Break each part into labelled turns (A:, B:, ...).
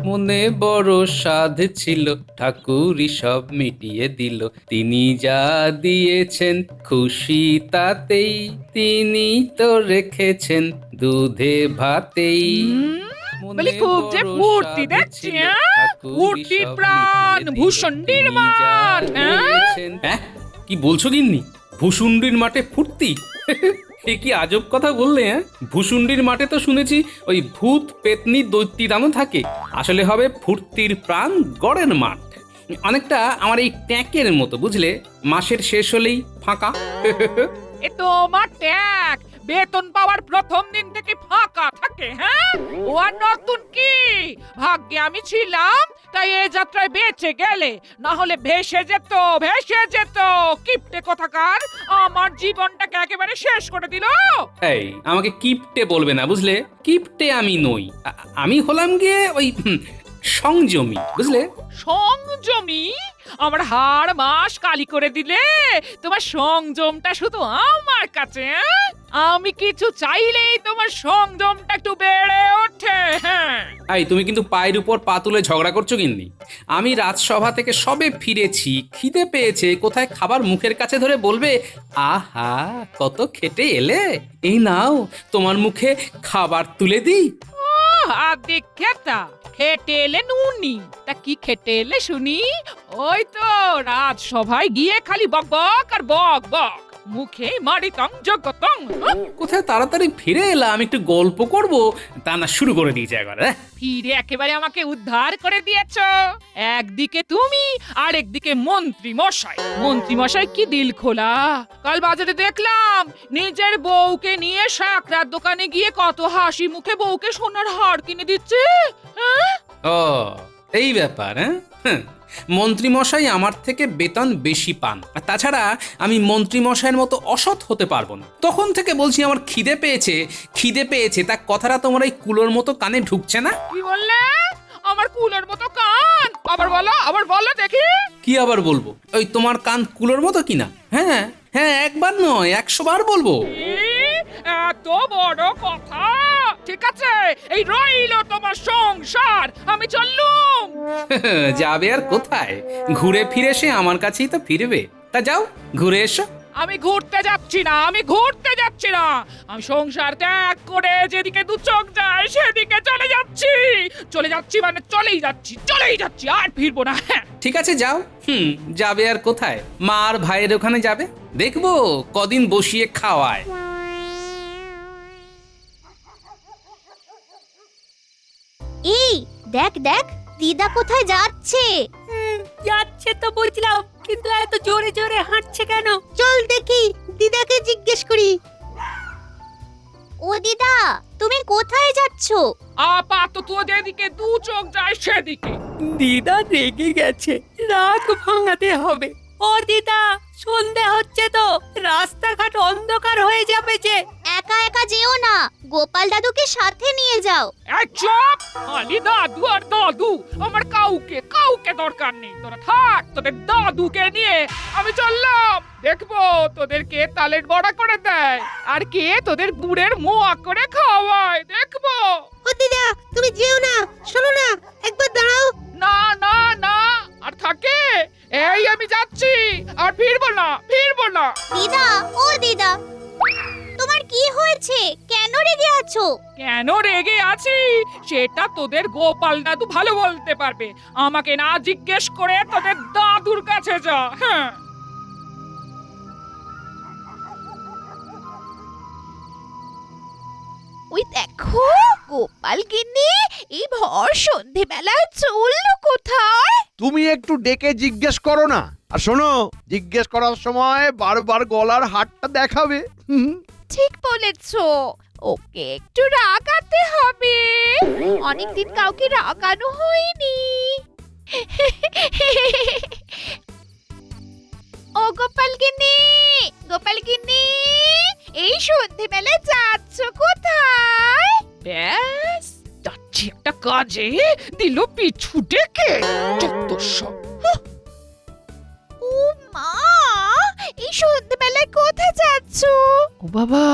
A: মনে বড় সাধ ছিল, ঠাকুরই সব মিটিয়ে দিল। তিনি যা দিয়েছেন খুশি তাতেই, তিনি তো রেখেছেন দুধে ভাতেই।
B: বলি
A: মনে
B: খুব যে
A: বড়
B: ফুর্তি
A: সাধ
B: দেখছি,
A: ছিল,
B: হ্যাঁ?
A: ঠাকুরই
B: ফুর্তির
A: সব
B: প্রাণ
A: মিটিয়ে দিল।
B: ভূষণ্ডির
A: তিনি যা
B: মান, হ্যাঁ?
A: দিয়েছেন। হ্যাঁ, কি বলছো গিন্নি? ভূষুণ্ডির মাঠে ফুর্তি? এ কি আজব কথা বললে, হ্যাঁ? ভূষুণ্ডির মাঠে তো শুনেছি ওই ভূত পেতনি দৈত্যদানও থাকে। আসলে হবে ফুর্তির প্রাণ গড়ের মাঠ। অনেকটা আমার এই ট্যাঁকের মতো, বুঝলে? মাসের শেষ হলেই ফাঁকা।
B: এ তোমার ট্যাগ বেতন পাওয়ার প্রথম দিন থেকে ফাঁকা থাকে, হ্যাঁ? ও আর নতুন কি? ভাগ্যে আমি ছিলাম তাই এ যাত্রায় বেঁচে গেলে, না হলে ভেসে যেত, ভেসে যেত। কিপটে কোথাকার আমার জীবনটাকে একেবারে শেষ করে দিল।
A: এই, আমাকে কিপটে বলবে না, বুঝলে? কিপটে আমি নই। আমি হলাম গিয়ে ওই সংযমী, বুঝলে?
B: সংযমী? আমার হাড় মাস কালি করে দিলে। তোমার সংযমটা শুধু আমার কাছে, হ্যাঁ? আমি কিছু চাইলেই তোমার সংযমটা একটু বেড়ে ওঠে, হ্যাঁ।
A: এই, তুমি কিন্তু পায়ের উপর পা তুলে ঝগড়া করছো গিন্নি। আমি রাজসভা থেকে সবে ফিরেছি, খিদে পেয়েছে, কোথায় খাবার মুখের কাছে ধরে বলবে, আহা কত খেটে এলে, এই নাও তোমার মুখে খাবার তুলে দিই।
B: আদি খেতা খেটে এলে নুনি, তা কি খেটে এলে শুনি? ওই তো রাজসভায় গিয়ে খালি বক বক আর বক বক, মুখে মারিতং জগতং।
A: কোথায় তাড়াতাড়ি ফিরে এলাম, একটু গল্প করব, তা না শুরু করে দিয়েছে একবার।
B: ফিরে একেবারে আমাকে উদ্ধার করে দিয়েছো। একদিকে তুমি আর একদিকে মন্ত্রী মশাই। মন্ত্রী মশাই কি দিল খোলা! কাল বাজারে দেখলাম নিজের বউকে নিয়ে শাকরার দোকানে গিয়ে কত হাসি মুখে বউকে সোনার হার কিনে দিচ্ছে, হ্যাঁ?
A: ও, এই ব্যাপার, হ্যাঁ? মন্ত্রী মশাই আমার থেকে বেতন বেশি পান, আর তাছাড়া আমি মন্ত্রী মশাইয়ের মতো অসৎ হতে পারবো না। তখন থেকে বলছি আমার খিদে পেয়েছে, খিদে পেয়েছে, তা কথাটা তোমার এই কুলোর মতো কানে ঢুকছে না?
B: কি বললে? আমার কুলোর মতো কান? আবার বলো দেখি।
A: কি আবার বলবো? ওই তোমার কান কুলোর মতো কিনা? হ্যাঁ হ্যাঁ, একবার নয় 100 বার বলবো।
B: এত বড় কথা! ঠিক আছে, এই রইলো তোমার সংসার, আমি চললুম।
A: যাবে আর কোথায়? ঘুরে ফিরে সে আমার কাছেই তো ফিরবে। তা যাও, ঘুরে এসো।
B: আমি ঘুরতে যাচ্ছি না, আমি ঘুরতে যাচ্ছি না। আমি সংসার ত্যাগ করে যেদিকে দু চোখ যায় সেদিকে চলে যাচ্ছি। চলে যাচ্ছি মানে চলেই যাচ্ছি, আর ফিরবো না, হ্যাঁ।
A: ঠিক আছে, যাও। যাবে আর কোথায়? মা আর ভাইয়ের ওখানে যাবে, দেখবো কদিন বসিয়ে খাওয়ায়।
C: এই দেখ দেখ, দিদা কোথায় যাচ্ছে?
D: যাচ্ছে তো বুঝলাম, কিন্তু এত জোরে জোরে হাঁটছে কেন?
C: চল দেখি, দিদাকে জিজ্ঞেস করি। ও দিদা, তুমি কোথায় যাচ্ছো?
B: আপাতত যেদিকে দু চোখ যায় সেদিকে।
D: দিদা রেগে গেছে, রাগ ভাঙাতে হবে। ও দিদা, সন্ধে হচ্ছে তো, রাস্তাঘাট অন্ধকার হয়ে যাবে যে।
C: একা একা যেও না, গোপাল দাদুকে সাথে নিয়ে যাও।
B: এই চুপ! খালি দাদু আর দাদু, আমার কাউকে দরকার নেই। তোরা থাক তোদের দাদুকে নিয়ে, আমি চললাম। দেখবো তোদেরকে তালের বড়া করে দেয়, আর কে তোদের গুড়ের মোয়া করে খাওয়ায়, দেখবো।
C: ও দিদা, তুমি যেও না, শোনো না, একবার দাঁড়াও।
B: না না না, আর থাকে? এই আমি যাচ্ছি, আর ফিরবো না।
C: দিদা, ও দিদা, তোমার কি হয়েছে? কেন রেগে আছো?
B: কেন রেগে আছি সেটা তোদের গোপাল দাদু ভালো বলতে পারবে। আমাকে না জিজ্ঞেস করে তোদের দাদুর কাছে যা, হ্যাঁ।
E: ওই দেখো, গোপাল গিন্নি এই ভর সন্ধেবেলায় চললো কোথায়?
F: তুমি একটু ডেকে জিজ্ঞেস করো না। আর শোনো, জিজ্ঞেস করার সময় বারবার গলার হাতটা দেখাবে।
E: ঠিক বলেছো, ওকে একটু রাগাতে হবে। অনেকদিন কাউকে রাগানো হয়নি। ও গোপাল গিন্নি, এই সন্ধেবেলায় যাচ্ছ কোথায়?
B: ব্যাস, যাচ্ছি একটা কাজে, দিল পিছু ডেকে। যত সব।
E: ও মা, এই সন্ধেবেলায় কোথায় যাচ্ছ?
B: ও বাবা,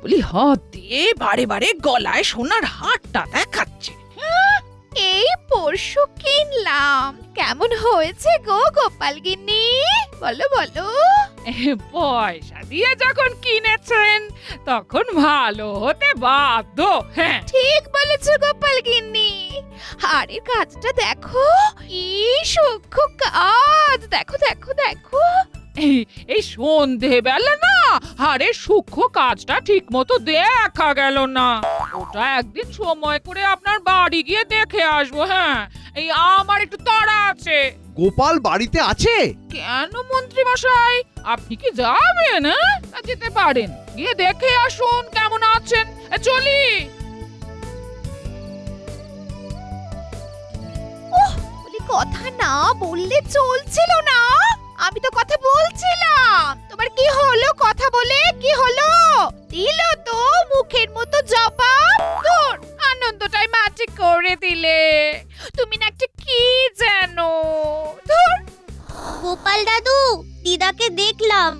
B: বলি হাত দিয়ে বারে বারে গলায় সোনার হারটা দেখাচ্ছে।
E: এই পরশু কিনলাম। কেমন হয়েছে গো গোপাল গিন্নি? বলো বলো।
B: পয়সা দিয়ে যখন কিনেছেন তখন ভালো হতে বাধ্য। হ্যাঁ,
E: ঠিক বলেছো গোপাল গিন্নি। হাড়ের কাজটা দেখো, কি সূক্ষ্ম কাজ। দেখো দেখো দেখো।
B: এই সন্ধেবেলা না হাড়ের সূক্ষ্ম কাজটা ঠিক মতো দেখা গেল না। ওটা একদিন সময় করে আপনার বাড়ি গিয়ে দেখে আসবো। হ্যাঁ, এই আমার একটু তাড়া আছে।
F: গোপাল বাড়িতে আছে?
B: কেন মন্ত্রী মশাই, আপনি কি যাবেন? হ্যাঁ, যেতে পারেন, গিয়ে দেখে আসুন কেমন আছেন। চলি।
E: বলি কথা না বললে চলছিল না। আমি তো কথা বলছিলাম। তোমার কি হলো? কথা বলে কি হলো? দিল তো মুখের মতো জবাব। তোর আনন্দটাই মাটি করে দিলে। তুমি না একটা কি জানো? ধুর।
C: গোপাল দাদু, দিদাকে দেখলাম।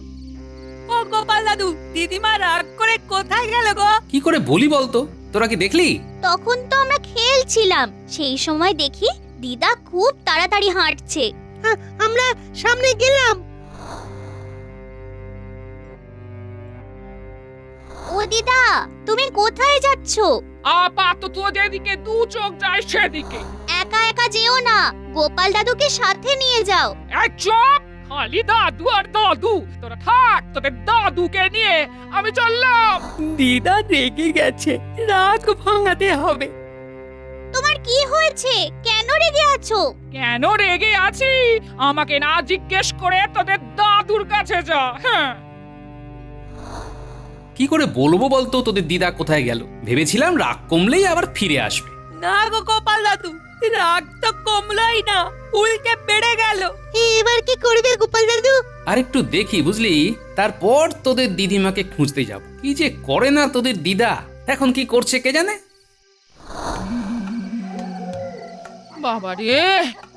D: ও গোপাল দাদু, দিদিমা রাগ করে কোথায় গেল গো?
A: কি করে বলি বলতো, তোরা কি দেখলি?
C: তখন তো আমরা খেলছিলাম, সেই সময় দেখি দিদা খুব তাড়াতাড়ি হাঁটছে। আমরা সামনে গেলাম। ও দিদা, তুমি কোথায় যাচ্ছ?
B: আপাতত যেদিকে দু চোখ যায় সেদিকে।
C: একা একা যেও না, গোপাল দাদুকে সাথে নিয়ে যাও।
B: এই চুপ! খালি দাদু আর দাদু। তোরা থাক, তোদের দাদুকে নিয়ে আমি চললাম।
D: দিদা রেগে গেছে, রাগ ভাঙাতে হবে।
C: তোমার কি হয়েছে? কেন রেগে আছো?
B: কেন রেগে আছি আমাকে না জিজ্ঞেস করে তোদের দাদুর কাছে যা। হ্যাঁ,
A: কি করে বলবো বলতো তোদের দিদা কোথায় গেল? ভেবেছিলাম রাগ কমলেই আবার ফিরে আসবে।
D: না গো গোপাল দাদু, রাগ তো কমলোই না, উল্টে বেড়ে গেল।
C: এবার কি করবে গোপাল দাদু?
A: আর একটু দেখি বুঝলি, তারপর তোদের দিদিমাকে খুঁজতে যাব। কি যে করে না তোদের দিদা, এখন কি করছে কে জানে।
B: বাবারে,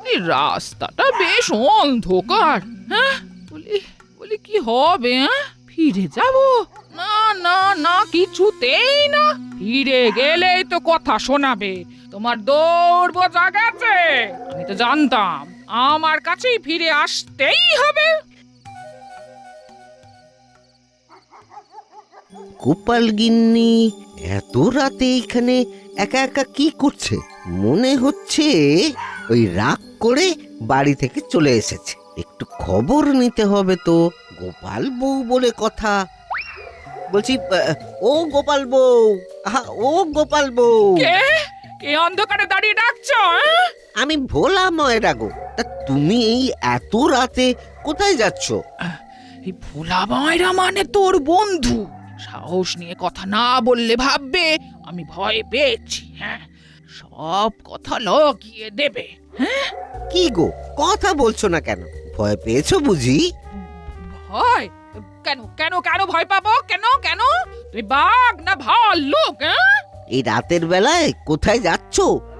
B: এই রাস্তাটা বেশ অন্ধকার। হ্যাঁ, বলি কি হবে? হ্যাঁ, ফিরে যাব? না না না, কিছুতেই না। ফিরে গেলেই তো কথা শোনাবে। তোমার দৌড় বোঝা গেছে। আমি তো জানতাম আমার কাছেই ফিরে আসতেই হবে।
G: গোপাল গিন্নি এত রাতে এখানে একা একা কি করছে? মনে হচ্ছে ওই রাগ করে বাড়ি থেকে চলে এসেছে। একটু খবর নিতে হবে তো। গোপাল বউ বলে কথা। বলছি, ও গোপাল বউ, আহা ও গোপাল বউ।
B: কে কে অন্ধকারে দাঁড়িয়ে ডাকছো? হ্যাঁ?
G: আমি ভোলা ময়রা গো। তা তুমি এই এত রাতে কোথায় যাচ্ছ?
B: এই ভোলা ময়রা মানে তোর বন্ধু। সাহস নিয়ে কথা না বললে ভাববে আমি ভয় পেয়েছি। হ্যাঁ, সব কথা লকিয়ে দেবে। হ্যাঁ,
G: কি গো কথা বলছো না কেন? ভয় পেয়েছো বুঝি?
B: ভয়? কেন কেন কেন ভয় পাবো? কেন কেন? তুই বাঘ না ভাল্লুক? হ্যাঁ,
G: এই রাতের বেলায় কোথায় যাচ্ছ?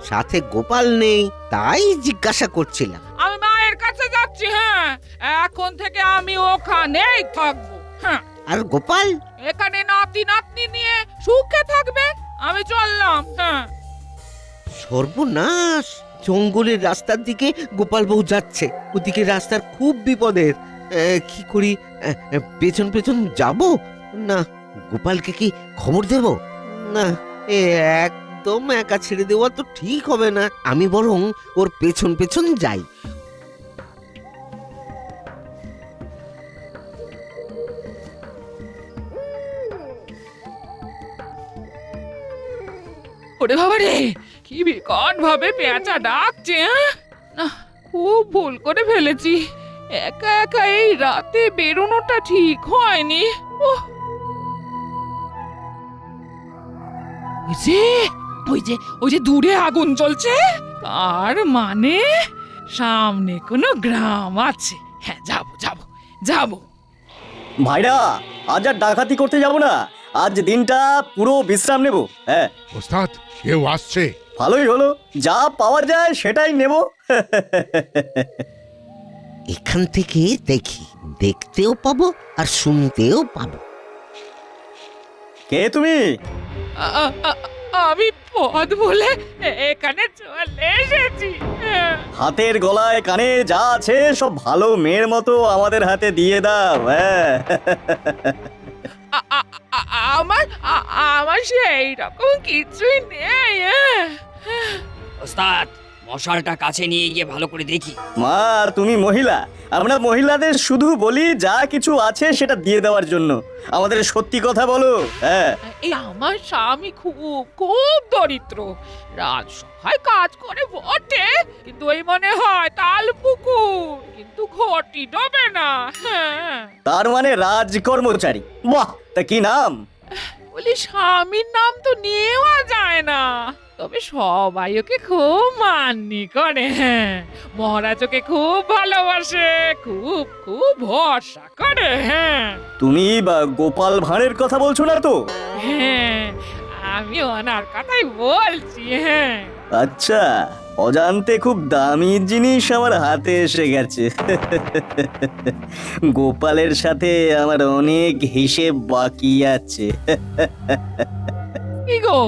G: সাথে গোপাল নেই, তাই জিজ্ঞাসা করছিলাম।
B: আমি মায়ের কাছে যাচ্ছি। হ্যাঁ, এখন থেকে আমি ওখানেই থাকবো। হ্যাঁ,
G: আর গোপাল?
B: এখানে নাতি নাতনি নিয়ে সুখে থাকবে। আমি চললাম। হ্যাঁ,
G: সর্বনাশ! জঙ্গলের রাস্তার দিকে গোপাল বউ যাচ্ছে। ওদিকে রাস্তার খুব বিপদের। কি করি? পেছন পেছন যাব না গোপালকে কি খবর দেব? না, একদম একা ছেড়ে দেওয়া তো ঠিক হবে না। আমি বরং ওর পেছন পেছন যাই।
B: ওরে বাবা রে, কি বিকট ভাবে পেঁচা ডাকছে। হ্যাঁ? না, খুব ভুল করে ফেলেছি। একা একা এই রাতে বেরোনোটা ঠিক হয়নি। ওহ, ওই যে দূরে আগুন জ্বলছে, তার মানে সামনে কোনো গ্রাম আছে। হ্যাঁ, যাবো।
H: ভাইরা, আজ আর ডাকাতি করতে যাব না। আজ দিনটা পুরো বিশ্রাম নেব। হ্যাঁ,
I: ওস্তাদ, কেউ আসছে।
H: ভালোই হলো, যা পাওয়া যায় সেটাই নেব।
G: এখান থেকে দেখি, দেখতেও পাবো আর শুনতেও পাবো।
H: কে তুমি?
B: আমি পদ বলে এখানে চলে এসেছি।
H: হাতের গলায় কানে যা আছে সব ভালো মেয়ের মতো আমাদের হাতে দিয়ে দাও। হ্যাঁ
B: আমার আমার সেই রকম কিছুই নেই।
D: ওস্তাদ মশালটা কাছে নিয়ে গিয়ে ভালো করে দেখি।
H: মা, তুমি মহিলা, আমরা মহিলাদের শুধু বলি যা কিছু আছে সেটা দিয়ে দেওয়ার জন্য। আমাদের সত্যি কথা বলো। হ্যাঁ
B: এই আমার স্বামী খুব খুব দরিদ্র, রাজসভায় কাজ করে বটে, কিন্তু ওই মনে হয় তাল পুকুর, কিন্তু ঘটি ডোবে না। হ্যাঁ
H: তার মানে রাজকর্মচারী। বাহ, তা কি নাম?
B: বলি স্বামীর নাম তো নেওয়া যায় না, তবে সবাই ওকে খুব মান্যি করে। হ্যাঁ মহারাজ ওকে খুব ভালোবাসে, খুব খুব ভরসা করে। হ্যাঁ
H: তুমি বা গোপাল ভাঁড়ের কথা বলছো না তো?
B: হ্যাঁ আমি ওনার কথাই বলছি। হ্যাঁ
H: আচ্ছা, অজান্তে খুব দামি জিনিস আমার হাতে এসে গেছে। গোপালের সাথে আমার অনেক হিসেব বাকি আছে।
B: কি গো,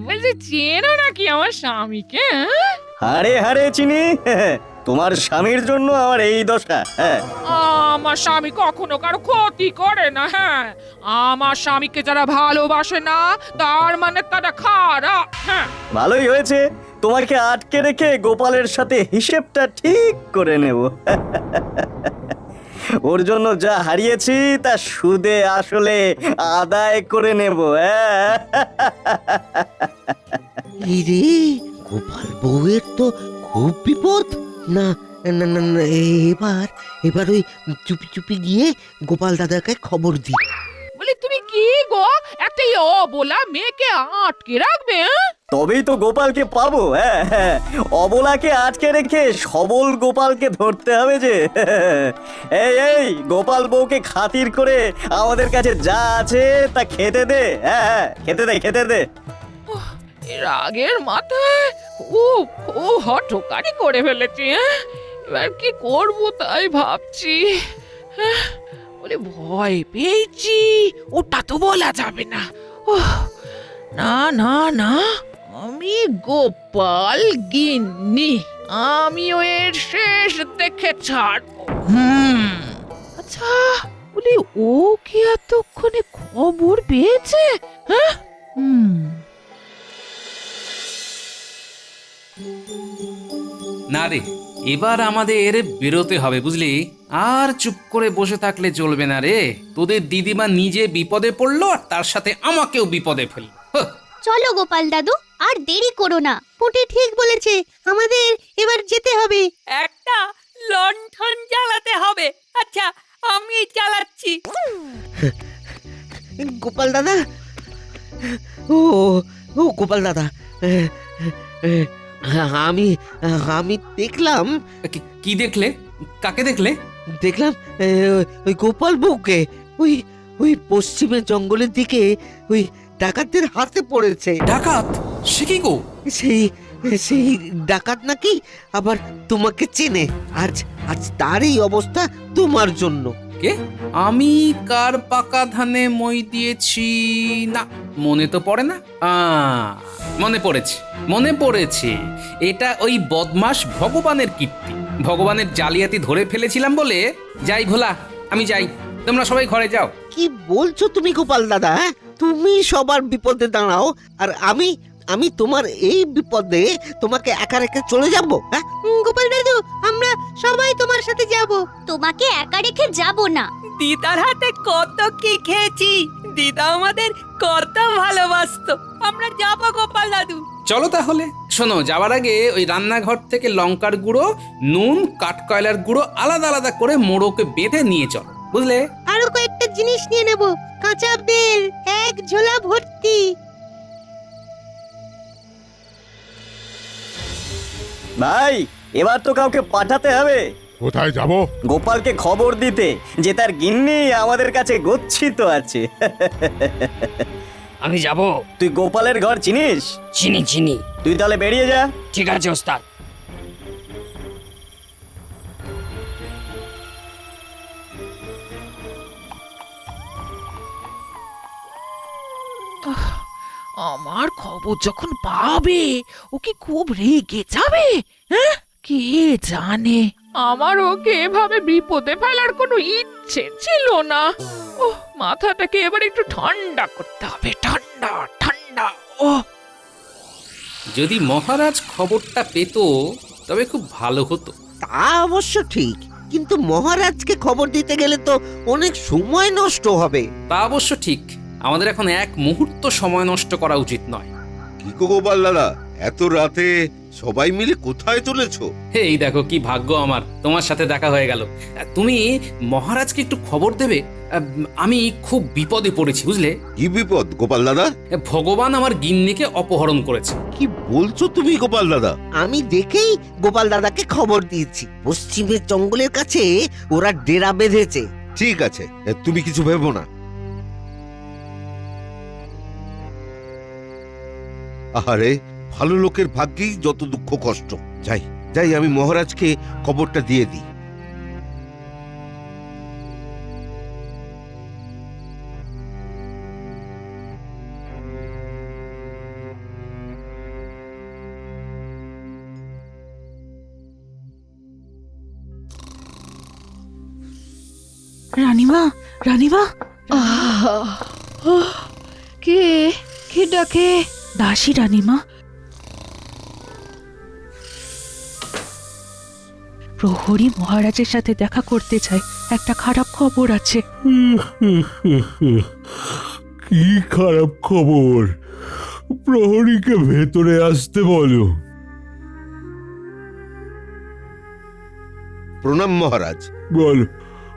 B: বলছি চেনো নাকি আমার স্বামীকে? হ্যাঁ?
H: হাড়ে হাড়ে চিনি। তোমার স্বামীর জন্য আমার এই দশা। হ্যাঁ
B: আমার স্বামী কখনো কারো ক্ষতি করে না। হ্যাঁ আমার স্বামীকে যারা ভালোবাসে না তার মানে তারা খারাপ। হ্যাঁ
H: ভালোই হয়েছে, তোমাকে আটকে রেখে গোপালের সাথে হিসেবটা ঠিক করে নেব। ওর জন্য যা হারিয়েছি তা সুদে আসলে আদায় করে নেব। হ্যাঁ
G: রে গোপাল বউয়ের তো খুব বিপদ। না না না না, এবার এবার ওই চুপি চুপি গিয়ে গোপাল দাদাকে খবর দি।
B: বলি তুমি কি গো, একটা অবলা মেয়েকে আটকে রাখবে? হ্যাঁ
H: তবেই তো গোপালকে পাবো। হ্যাঁ হ্যাঁ, অবলাকে আটকে রেখে সবল গোপালকে ধরতে হবে যে। এই এই, গোপাল বউকে খাতির করে আমাদের কাছে যা আছে তা খেতে দে। হ্যাঁ হ্যাঁ, খেতে দে খেতে দে।
B: রাগের মাথায় খুব খুব হঠকারি করে ফেলেছি। হ্যাঁ এবার কি করব তাই ভাবছি। হ্যাঁ বলে ভয় পেয়েছি, ওটা তো বলা যাবে না। ওহ, না না না, আমি গোপাল গিন্নি, আমিও এর শেষ দেখে ছাড়বো। আচ্ছা বলি ও কি এতক্ষণে খবর পেয়েছে? হ্যাঁ
A: না রে, এবার আমাদের বেরোতে হবে বুঝলি। আর চুপ করে বসে থাকলে চলবে না রে। তোদের দিদিমা নিজে বিপদে পড়লো আর তার সাথে আমাকেও বিপদে ফেললো।
C: চলো গোপাল দাদু, আর দেরি করো না। পুটি ঠিক বলেছে, আমাদের এবার যেতে হবে।
D: একটা লণ্ঠন জ্বালাতে হবে। আচ্ছা আমি জ্বালাচ্ছি।
G: গোপাল দাদা, ও ও গোপাল দাদা, আমি আমি দেখলাম
A: কি দেখলে? কাকে দেখলে?
G: দেখলাম ওই গোপাল বউকে ওই ওই পশ্চিমের জঙ্গলের দিকে ওই ডাকাতদের হাতে পড়েছে।
A: ডাকাত? সে কি গো?
G: সেই সেই ডাকাত নাকি আবার তোমাকে চেনে। আজ আজ তার এই অবস্থা তোমার জন্য।
A: কে? আমি কার পাকা ধানে মই দিয়েছি? না, মনে তো পড়ে না। মনে পড়েছে, মনে পড়েছে। এটা ওই বদমাস ভগবানের কীর্তি। ভগবানের জালিয়াতি ধরে ফেলেছিলাম বলে। যাই ভোলা, আমি যাই, তোমরা সবাই ঘরে যাও।
G: কি বলছো তুমি গোপাল দাদা? হ্যাঁ? তুমি সবার বিপদে দাঁড়াও আর আমি আমি তোমার এই বিপদে তোমাকে একা রেখে চলে যাব? হ্যাঁ
C: গোপাল দাদু, আমরা সবাই তোমার সাথে যাব। তোমাকে একা রেখে যাব না।
D: দিদার হাতে কত কি খেয়েছি। দিদা আমাদের কত ভালোবাসতো। আমরা যাবো গোপাল দাদু।
A: চলো তাহলে। শোনো, যাওয়ার আগে ওই রান্নাঘর থেকে লঙ্কার গুঁড়ো, নুন, কাঠকয়লার গুঁড়ো আলাদা আলাদা করে মোড়োকে বেঁধে নিয়ে চলো, বুঝলে?
C: আরো কয়েকটা জিনিস নিয়ে নেব। কাঁচা বেল এক ঝোলা ভর্তি।
H: ভাই, এবার তো কাউকে পাঠাতে হবে।
I: কোথায় যাব?
H: গোপালকে খবর দিতে যে তার গিন্নি আমাদের কাছে গচ্ছিত আছে।
D: আমি যাব।
H: তুই গোপালের ঘর চিনিস?
D: চিনি চিনি।
H: তুই তাহলে বেরিয়ে যা।
D: ঠিক আছে ওস্তাদ।
B: আমার খবর যখন পাবে ও কি খুব রেগে যাবে, হ্যাঁ? কে জানে, আমার ওকে এভাবে বিপদে ফেলার কোনো ইচ্ছে ছিল না। ওহ, মাথাটাকে এবার একটু ঠান্ডা করতে হবে, ঠান্ডা ঠান্ডা। ও
A: যদি মহারাজ খবরটা পেত তবে খুব ভালো হতো।
G: তা অবশ্য ঠিক, কিন্তু মহারাজকে খবর দিতে গেলে তো অনেক সময় নষ্ট হবে।
A: তা অবশ্য ঠিক, আমাদের এখন এক মুহূর্ত সময় নষ্ট করা উচিত নয়।
I: কি গো গোপাল দাদা, এত রাতে সবাই মিলে কোথায় চলেছো?
A: এই দেখো কি ভাগ্য আমার, তোমার সাথে দেখা হয়ে গেল। তুমি মহারাজকে একটু খবর দেবে, আমি খুব বিপদে পড়েছি বুঝলে।
I: কি বিপদ গোপাল দাদা?
A: ভগবান আমার গিন্নিকে অপহরণ করেছে।
I: কি বলছো তুমি গোপাল দাদা?
G: আমি দেখেই গোপাল দাদাকে খবর দিয়েছি, পশ্চিমের জঙ্গলের কাছে ওরা ডেরা বেঁধেছে।
I: ঠিক আছে, তুমি কিছু ভেবো না। আহারে, ভালো লোকের ভাগ্যেই যত দুঃখ কষ্ট। যাই যাই, আমি মহারাজকে খবরটা দিয়ে দিই।
B: রানীমা, রানীমা, কে কে ডাকে? দাসী রানীমা। প্রহরী মহারাজের সাথে দেখা করতে চাই, একটা খারাপ খবর আছে।
J: কি খারাপ খবর? প্রহরীকে ভেতরে আসতে বলো।
I: প্রণাম মহারাজ।
J: বলো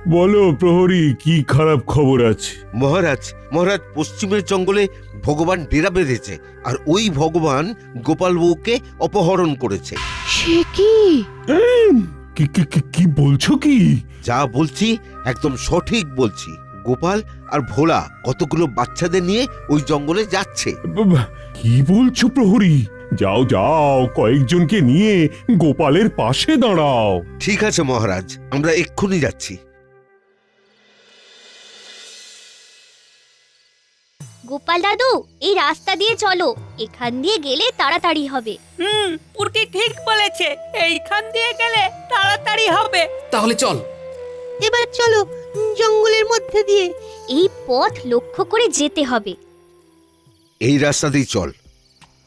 J: বলো প্রহরী, কি খারাপ খবর আছে?
I: মহারাজ, মহারাজ পশ্চিমের জঙ্গলে ভগবান ডেরা বেঁধেছে, আর ওই ভগবান গোপাল বউকে অপহরণ করেছে।
B: সে কি?
J: কি কি কি- কি বলছো কি?
I: যা বলছি একদম সঠিক বলছি। গোপাল আর ভোলা কতগুলো বাচ্চাদের নিয়ে ওই জঙ্গলে যাচ্ছে।
J: কি বলছো প্রহরী? যাও যাও, কয়েকজনকে নিয়ে গোপালের পাশে দাঁড়াও।
I: ঠিক আছে মহারাজ, আমরা এক্ষুনি যাচ্ছি।
C: গোপাল দাদু, এই রাস্তা দিয়ে চলো, এখান দিয়ে গেলে তাড়াতাড়ি হবে।
D: পুরকি ঠিক বলেছে, এইখান দিয়ে গেলে তাড়াতাড়ি হবে।
A: তাহলে চল।
C: এবার চলো জঙ্গলের মধ্যে দিয়ে, এই পথ লক্ষ্য করে যেতে হবে।
I: এই রাস্তাতেই চল।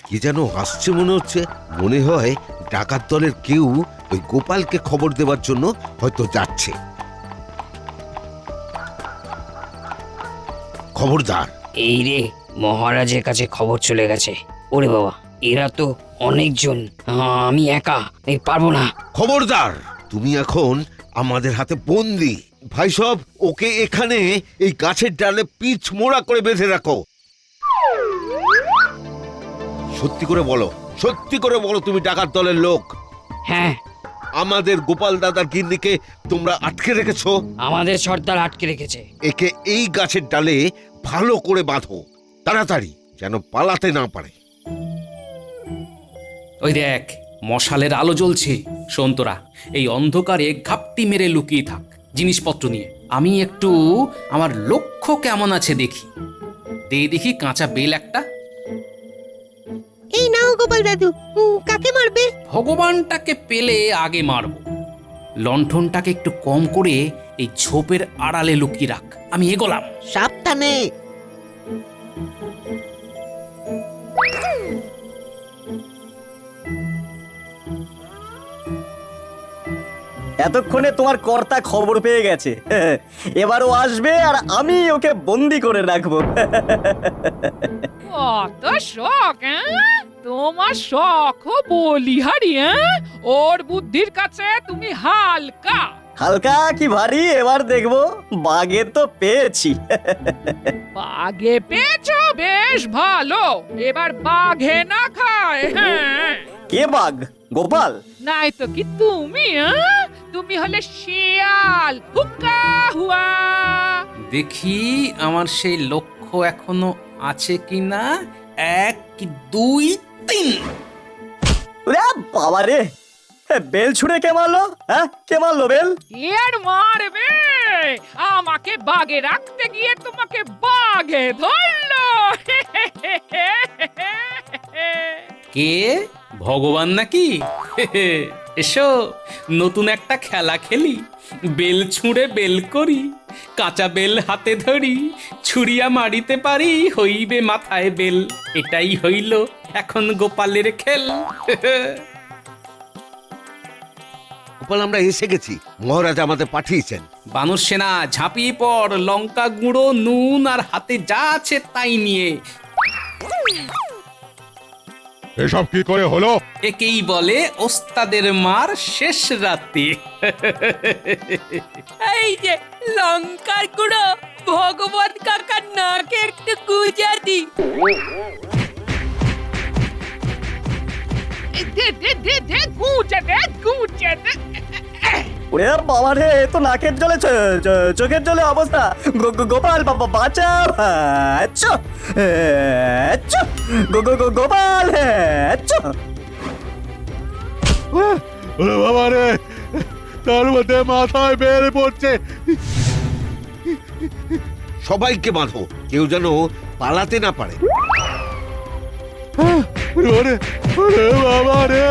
I: কি যেন আসছে মনে হচ্ছে, মনে হয় ডাকাত দলের কেউ ওই গোপালকে খবর দেওয়ার জন্য হয়তো যাচ্ছে। খবরদার।
K: এই রে, মহারাজের কাছে খবর চলে গেছে। ওরে বাবা, এরা তো অনেকজন, আমি একা পারবো না।
I: খবরদার, তুমি এখন আমাদের হাতে বন্দি। ভাই সব, ওকে এখানে এই গাছের ডালে পিচ মোড়া করে বেঁধে রাখো। সত্যি করে বলো, সত্যি করে বলো, তুমি ডাকাত দলের লোক?
K: হ্যাঁ,
I: আমাদের গোপাল দাদার গিন্নিকে তোমরা আটকে রেখেছো।
K: আমাদের সর্দার আটকে রেখেছে।
I: একে এই গাছের ডালে ভালো করে বাঁধো, তাড়াতাড়ি, যেন পালাতে না পারে।
A: ওই দেখ, মশালের আলো জ্বলছে। শোন তোরা, এই অন্ধকারে ঘাপটি মেরে লুকিয়ে থাক জিনিসপত্র নিয়ে। আমি একটু আমার লক্ষ্য কেমন আছে দেখি। দেখি কাঁচা বেল একটা।
C: এই নাও গোপাল দাদু, কাকে মারবে?
A: ভগবানটাকে পেলে আগে মারবো। লণ্ঠনটাকে একটু কম করে এই ঝোপের আড়ালে লুকিয়ে রাখ। আমি এগোলাম।
G: সাবধানে।
H: এতক্ষণে তোমার কর্তা খবর পেয়ে গেছে। এবারও আসবে আর আমি ওকে বন্দি করে রাখবো।
B: কত শখ, হ্যাঁ? তোমার শখও বলিহারি, হ্যাঁ? ওর বুদ্ধির কাছে তুমি হালকা।
H: হালকা কি ভারী এবার দেখবো। বাগে তো পেয়েছি।
B: বাঘে পেয়েছো, বেশ ভালো। এবার বাঘে না খায়, হ্যাঁ?
H: কে বাঘ? গোপাল?
B: নাই তো কি তুমি, হ্যাঁ? তুমি হলে শিয়াল, হুক্কা হুয়া।
A: দেখি আমার সেই লক্ষ্য এখনো আছে কিনা। 1 2 3।
H: ওরে বাবা রে, বেল ছুঁড়ে কে মারলো? হ্যাঁ, কে মারলো বেল?
B: এর মারবে? আমাকে বাগে রাখতে গিয়ে তোমাকে বাঘে ধরলো।
A: কে ভগবান নাকি? এসো নতুন একটা খেলা খেলি, বেল ছুঁড়ে বেল করি, কাঁচা বেল হাতে ধরি, ছুরিয়া মারিতে পারি, হইবে মাথায় বেল। এটাই হইল এখন গোপালের খেল।
I: গোপাল, আমরা এসে গেছি, মহারাজ আমাদের পাঠিয়েছেন।
A: বানর সেনা ঝাঁপিয়ে পড়, লঙ্কা গুঁড়ো, নুন আর হাতে যা আছে তাই নিয়ে।
J: এসব কি করে হলো?
A: একেই বলে ওস্তাদের মার শেষ রাতে।
D: এই যে লঙ্কার গুঁড়ো, ভগবান কাকার নাকে একটু গুজা দি।
B: দে গুজে দে।
H: ওরে বাবা রে, এ তো নাকের জলে চোখের জলে অবস্থা। গোপাল বাবা বাঁচাও। আচ্ছা আচ্ছা, গোপাল। আচ্ছা
J: ওরে বাবা রে, তার মধ্যে মাথায় বের পড়ছে।
I: সবাইকে বাঁধো, কেউ যেন পালাতে না পারে।
J: ওরে ওরে বাবা রে।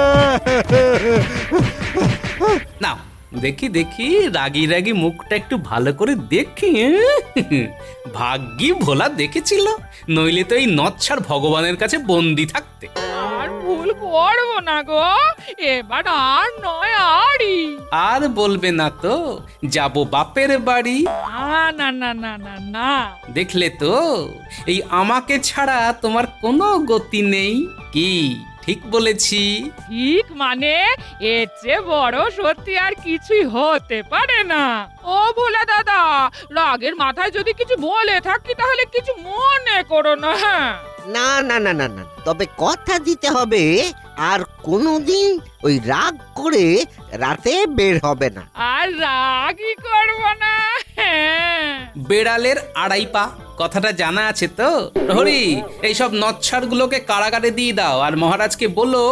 A: নাও দেখি দেখি, রাগি রাগি মুখটা একটু ভালো করে দেখি। ভাগ্যি ভোলা দেখেছিল, নইলে তো এই নচ্ছার ভগবানের কাছে বন্দি থাকতে।
B: আর ভুল করবো না গো, এবার আর নয় আরই।
A: আর বলবে না তো, যাব বাপের বাড়ি।
B: না না না না না না।
A: দেখলে তো, এই আমাকে ছাড়া তোমার কোনো গতি নেই। কি ঠিক বলেছি?
B: ঠিক মানে এর চেয়ে বড় সত্যি আর কিছুই হতে পারে না। ও ভোলা দাদা, রাগের মাথায় যদি কিছু বলে থাকি তাহলে কিছু মনে করো না। হ্যাঁ,
G: না না না না না, তবে কথা দিতে হবে আর কোনোদিন ওই রাগ করে রাতে বের হবে না।
B: আর রাগই করবো না। হ্যাঁ,
A: বেড়ালের আড়াই পা, কথাটা জানা আছে তো? প্রহরী, এইসব নচ্ছার গুলোকে কারাগারে দিয়ে দাও, আর মহারাজকে বলো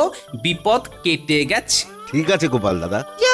A: বিপদ কেটে গেছে।
I: ঠিক আছে গোপাল দাদা।
G: যা